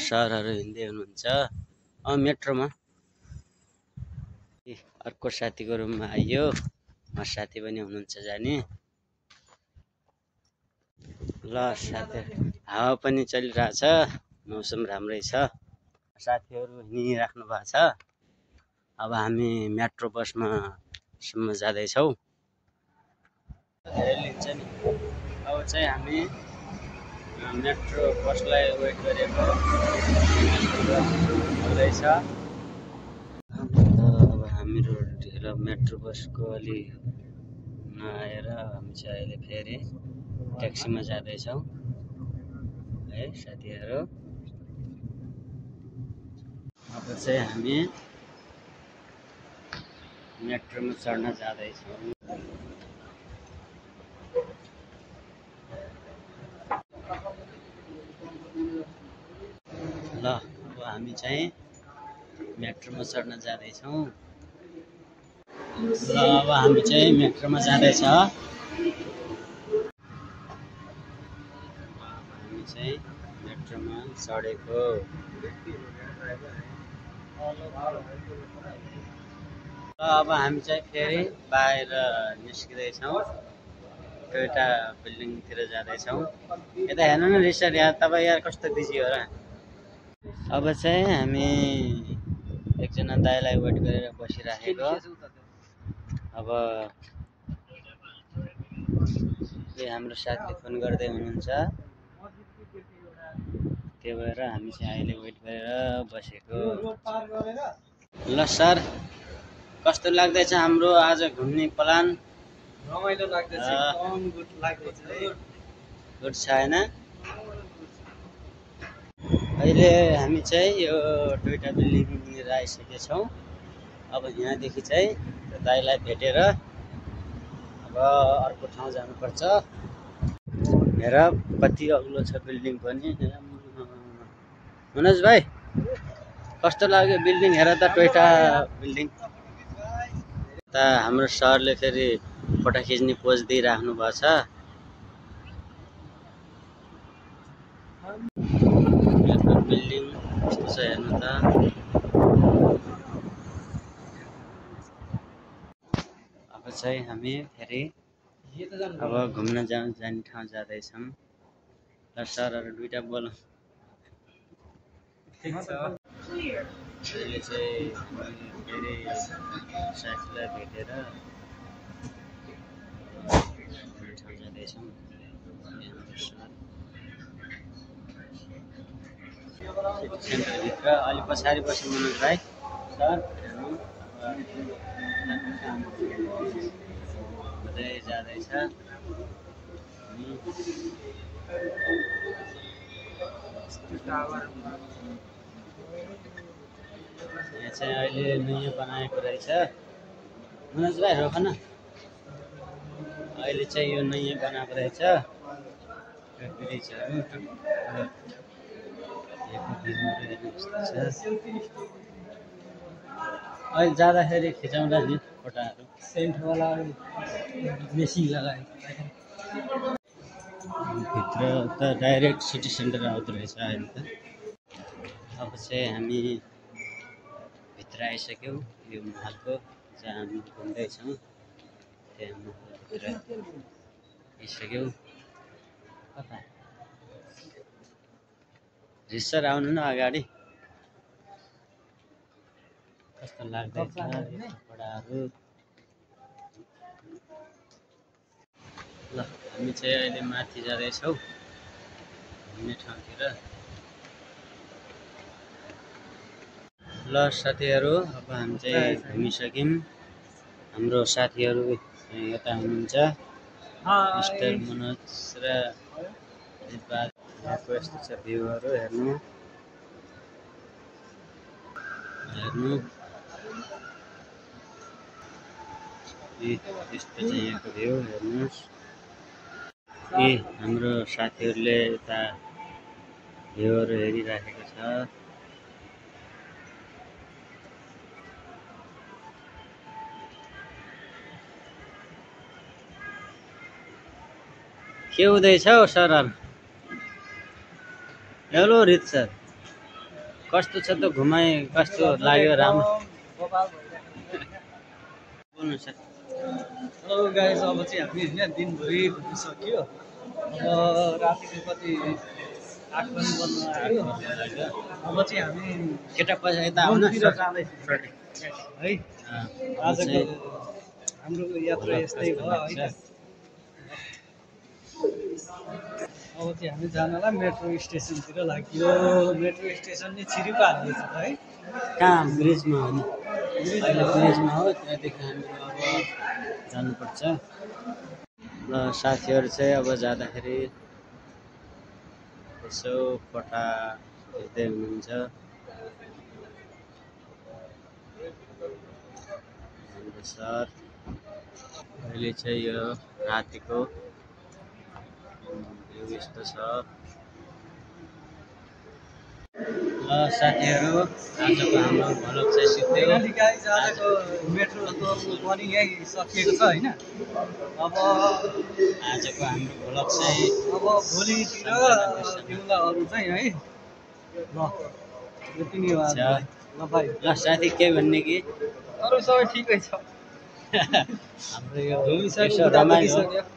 सरहरू हिँड्दै हुनुहुन्छ मेट्रोमा। अर्को साथीको रुममा आइयो, म साथी पनि हुनुहुन्छ जाने। ल साथी, हावा पनि चलिरहेछ, मौसम राम्रै छ। साथीहरू हिँडिराख्नु भएको छ। अब हामी मेट्रो बसमा सम्म जाँदैछौँ। धेरै लिन्छ नि। अब चाहिँ हामी मेट्रो बसलाई वेट गरेको हुँदैछ। अब हामीहरू मेट्रो बसको अलि नआएर हामी चाहिँ अहिले फेरि ट्याक्सीमा जाँदैछौँ है साथीहरू। अब चाहिँ हामी मेट्रोमा चढ्न जाँदैछौँ। ल अब हामी चाहिँ मेट्रोमा चढ्न जाँदैछौँ। ल अब हामी चाहिँ मेट्रोमा जाँदैछ। हामी चाहिँ मेट्रोमा चढेको। अब हामी चाहिँ फेरि बाहिर निस्किँदैछौँ, टोयोटा बिल्डिङतिर जाँदैछौँ। यता हेर्नु न रिसर, यार तपाईँ यार कस्तो बिजी हो र। अब चाहिँ हामी एकजना दाइलाई वेट गरेर बसिराखेको। अब हाम्रो साथीले फोन गर्दै हुनुहुन्छ, त्यही भएर हामी चाहिँ अहिले वेट गरेर बसेको। ल सर, कस्तो लाग्दैछ हाम्रो आज घुम्ने प्लान? रमाइलो लाग्दैछ, एकदम गुड लाग्दैछ। गुड छ हैन? अहिले हामी चाहिँ यो टोयोटा बिल्डिङतिर आइसकेका छौँ। अब यहाँदेखि चाहिँ त्यो दाइलाई भेटेर अब अर्को ठाउँ जानुपर्छ। हेर कति अग्लो छ बिल्डिङ पनि। मनोज भाइ, कस्तो लाग्यो बिल्डिङ? हेर त टोयोटा बिल्डिङ। त हाम्रो सरले फेरि फोटो खिच्ने पोज दिइराख्नु भएको छ। बिल्डिङ कस्तो छ हेर्नु त। अब चाहिँ हामी फेरि अब घुम्न जाने ठाउँ जाँदैछौँ। ल सरहरू दुइटा बोल। अहिले चाहिँ फेरि साथीलाई भेटेर ठाउँ जाँदैछौँ। सेन्टरभित्र अलि पछाडि बस्नु मनोज भाइ। सर हुँदै जाँदैछ। यहाँ चाहिँ अहिले नयाँ बनाएको रहेछ। मनोज भाइ रोक न, अहिले चाहिँ यो नयाँ बनाएको रहेछ। अहिले जाँदाखेरि खिचाउँदा नि फोटाहरू। सेन्टवाला बेसी लगायो। भित्र त डाइरेक्ट सिटी सेन्टर आउँदो रहेछ अहिले त। अब चाहिँ हामी भित्र आइसक्यौँ यो महलको, जहाँ हामी घुम्दैछौँ। त्यहाँ महलभित्र आइसक्यौँ। कता रिसर आउनु न अगाडि। कस्तो लाग्दैछ कपडाहरू। ल हामी चाहिँ अहिले माथि जाँदैछौँ घुम्ने ठाउँतिर। ल साथीहरू, अब हामी चाहिँ घुमिसक्यौँ। हाम्रो साथीहरू यता हुनुहुन्छ, मिस्टर मनोज र यहाँको यस्तो छ भ्यूहरू। हेर्नु यस्तो चाहिँ यहाँको भ्यू हेर्नुहोस्। हाम्रो साथीहरूले यता भ्यूहरू हेरिराखेको छ। के हुँदैछ हौ सरहरू? हेलो रित सर, कस्तो छ त घुमाइ कस्तो लाग्यो राम्रो बोल्नु सर हेलो गाइस अब चाहिँ हामी होइन दिनभरि घुमिसक्यो अब रातिको कति 8 पनि बज्न आयो अब चाहिँ हामी केटा पैसा यता आउन मन्दिर जाँदैछौँ है आजको हाम्रो यात्रा यस्तै भयो है अब चाहिँ हामी जानलाई मेट्रो स्टेसनतिर लाग्यो मेट्रो स्टेसन नै छिरिको हाल्दैछ है कहाँ ब्रिजमा हो नि अहिले ब्रिजमा हो त्यहाँदेखि हामी अब जानुपर्छ ल साथीहरू चाहिँ अब जाँदाखेरि यसो फोटा हेर्दै हुनुहुन्छ हाम्रो सर अहिले चाहिँ यो रातिको भ्यू यस्तो छ ल साथीहरू आजको हाम्रो भ्लग चाहिँ सिद्धि हो फाइनली गाइस आजको मेट्रो पनि यही सकिएको छ होइन अब आजको हाम्रो भ्लग चाहिँ अब भोलितिर दिउँला अरू चाहिँ है ल यति नै हो आज ल भाइ ल साथी के भन्ने कि अरू सबै ठिकै छ हाम्रो यो घुमिसक्यो रमाइलो देखिसक्यो